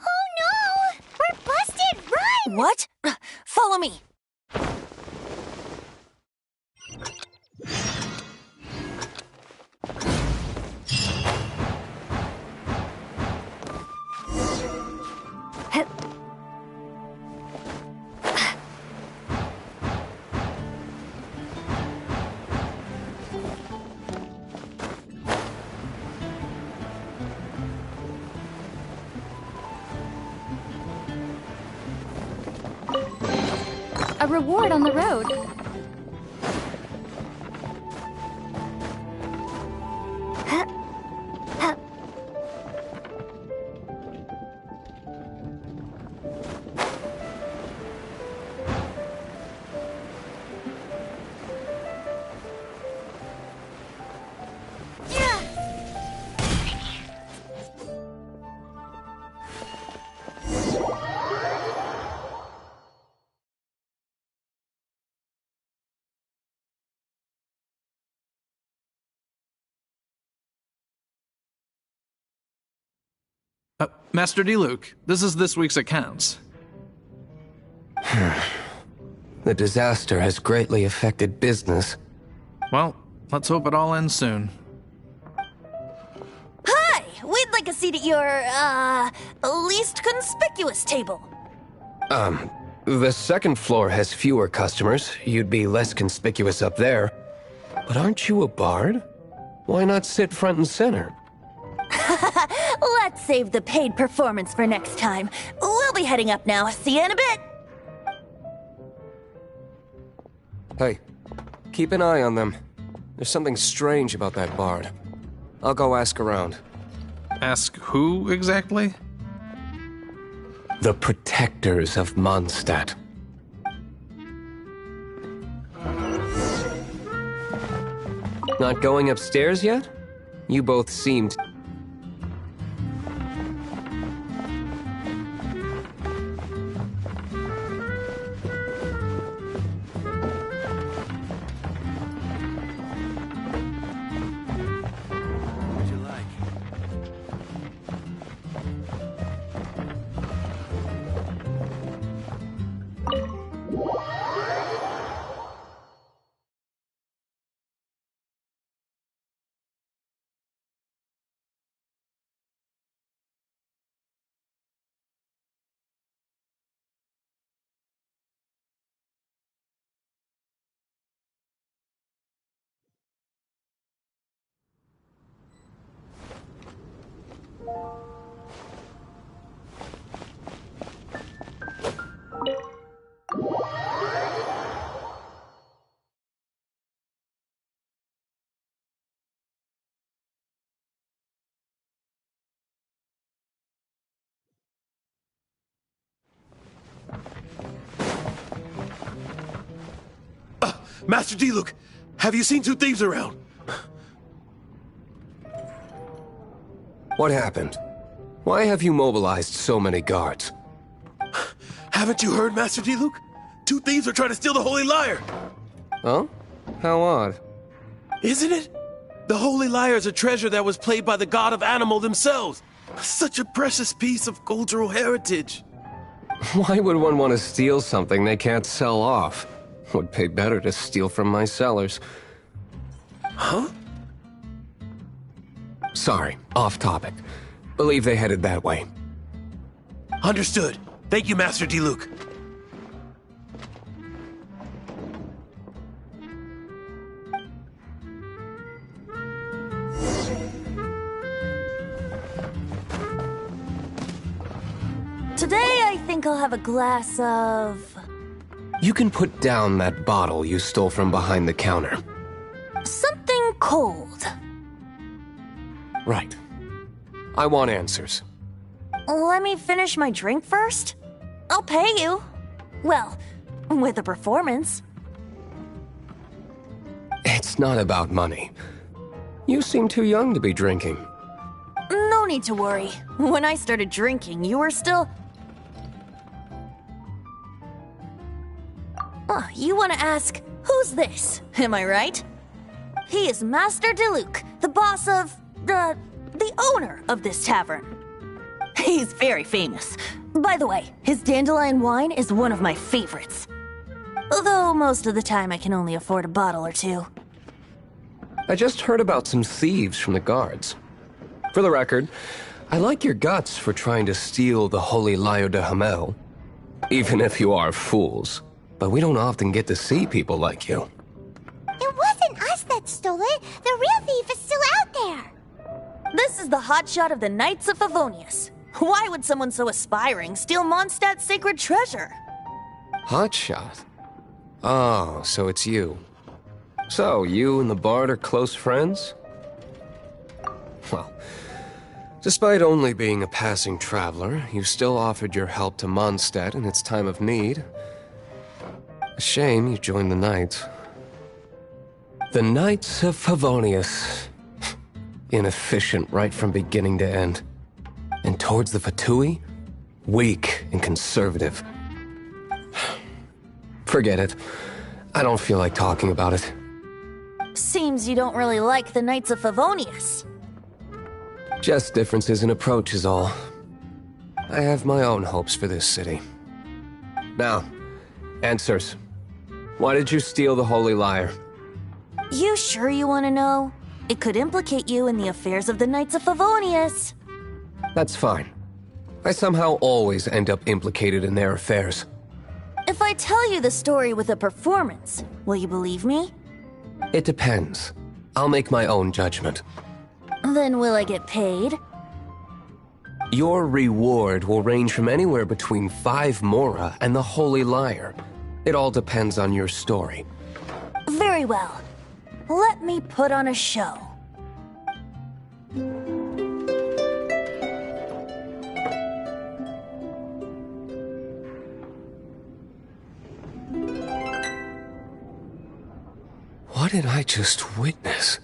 Oh no! We're busted! Run! What? Follow me. A reward on the road. Master D-Luke, this is this week's accounts. The disaster has greatly affected business. Well, let's hope it all ends soon. Hi! We'd like a seat at your, least conspicuous table. The second floor has fewer customers. You'd be less conspicuous up there. But aren't you a bard? Why not sit front and center? Let's save the paid performance for next time. We'll be heading up now. See you in a bit. Hey, keep an eye on them. There's something strange about that bard. I'll go ask around. Ask who exactly? The protectors of Mondstadt. Not going upstairs yet? You both seemed... Master D-Luke, have you seen two thieves around? What happened? Why have you mobilized so many guards? Haven't you heard, Master D-Luke? Two thieves are trying to steal the Holy Lyre! Oh? How odd. Isn't it? The Holy Lyre is a treasure that was played by the god of animal themselves. Such a precious piece of cultural heritage. Why would one want to steal something they can't sell off? Would pay better to steal from my sellers. Huh? Sorry, off topic. Believe they headed that way. Understood. Thank you, Master Diluc. Today, I think I'll have a glass of... You can put down that bottle you stole from behind the counter. something cold. Right. I want answers. Let me finish my drink first. I'll pay you. Well, with a performance. It's not about money. You seem too young to be drinking. No need to worry. When I started drinking, you were still... Oh, you want to ask, who's this? Am I right? He is Master Diluc, the boss of... the owner of this tavern. He's very famous. By the way, his dandelion wine is one of my favorites. Although most of the time I can only afford a bottle or two. I just heard about some thieves from the guards. For the record, I like your guts for trying to steal the holy Lyre de Hamel. Even if you are fools. But we don't often get to see people like you. It wasn't us that stole it. The real thief is still out there. This is the hotshot of the Knights of Favonius. Why would someone so aspiring steal Mondstadt's sacred treasure? Hotshot? Oh, so it's you. So, you and the Bard are close friends? Well, despite only being a passing traveler, you still offered your help to Mondstadt in its time of need. A shame you joined the Knights. The Knights of Favonius. Inefficient right from beginning to end. And towards the Fatui, weak and conservative. Forget it. I don't feel like talking about it. Seems you don't really like the Knights of Favonius. Just differences in approach is all. I have my own hopes for this city. Now, answers. Why did you steal the Holy Lyre? You sure you want to know? It could implicate you in the affairs of the Knights of Favonius. That's fine. I somehow always end up implicated in their affairs. If I tell you the story with a performance, will you believe me? It depends. I'll make my own judgment. Then will I get paid? Your reward will range from anywhere between 5 Mora and the Holy Lyre. It all depends on your story. Very well. Let me put on a show. What did I just witness?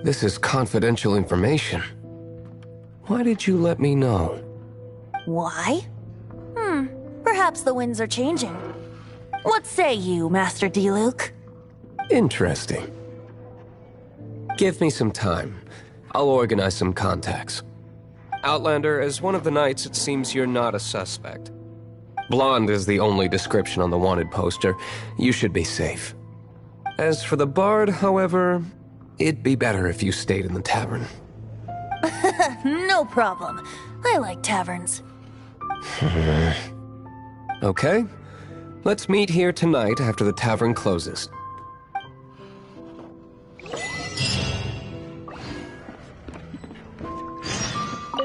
This is confidential information. Why did you let me know? Why? Perhaps the winds are changing. What say you, Master Diluc? Interesting. Give me some time. I'll organize some contacts. Outlander, as one of the knights, it seems you're not a suspect. Blonde is the only description on the wanted poster. You should be safe. As for the Bard, however, it'd be better if you stayed in the tavern. No problem. I like taverns. Okay. Let's meet here tonight after the tavern closes.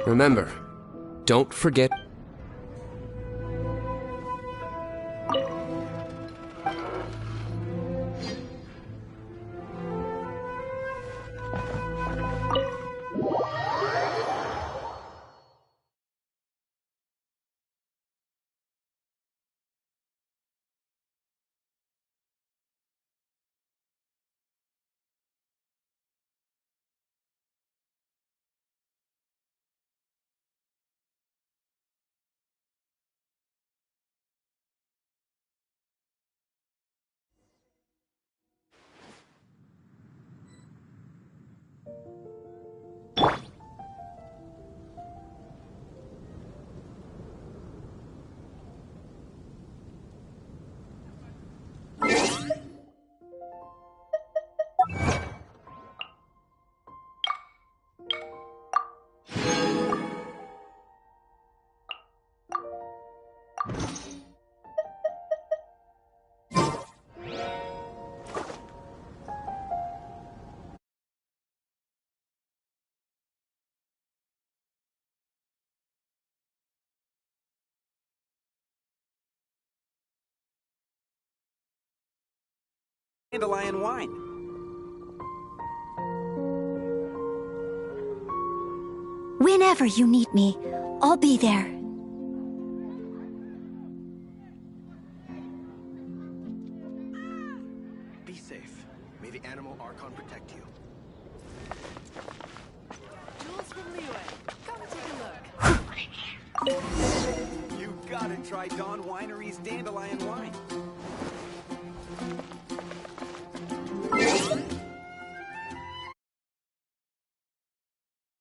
Remember, don't forget Dandelion wine. Whenever you need me, I'll be there. Be safe. May the animal Archon protect you. Jules from Liyue. Come take a look. You gotta try Dawn Winery's Dandelion wine.